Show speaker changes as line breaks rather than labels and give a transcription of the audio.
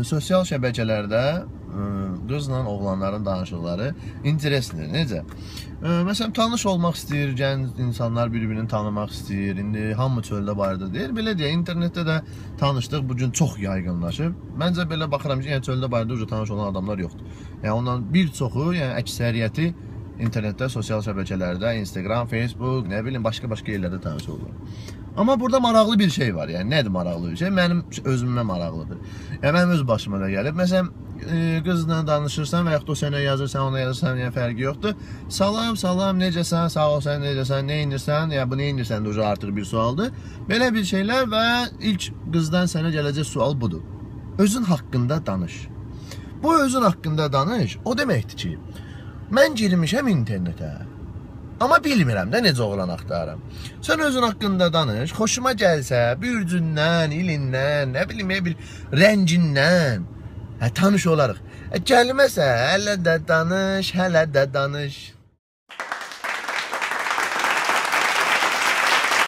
Sosial şəbəkələrdə qızla oğlanların danışıqları intereslidir. Necə? Məsələn, tanış olmaq istəyir, gənc insanlar bir-birini tanımaq istəyir. İndi hamı çöldə barədə deyir. Belə deyə, internetdə də tanışlıq bugün çox yaygınlaşıb. Məncə belə baxıram ki, yəni çöldə barədə tanış olan adamlar yoxdur. Yəni ondan bir çoxu, yəni əksəriyyəti internetdə, sosial şəbəkələrdə, Instagram, Facebook, nə bilim, başqa yerlərdə tanış olur. Amma burada maraqlı bir şey var. Yəni nədir maraqlı bir şey? Mənim özümə maraqlıdır. Yəni mənim öz başıma da gəlib. Məsələn, qızla danışırsan və yaxud o sənə yazırsan, ona yazırsan, yəni fərqi yoxdur. Salam, necəsən, sağ ol, sən necəsən, nə inirsən, ya bu nə inirsən də artıq bir sualdır. Belə bir şeylər və ilk qızdan sənə gələcək sual budur. Özün haqqında danış. Bu özün haqqında danış, o deməkdir ki, mən girmişəm internetə. Amma bilmirəm də necə oğlan axtarım. Sən özün haqqında danış, xoşuma gəlsə, bürcündən, ilindən, nə bilim, rəngindən tanış olarıq. Gəlməsə, hələ də danış.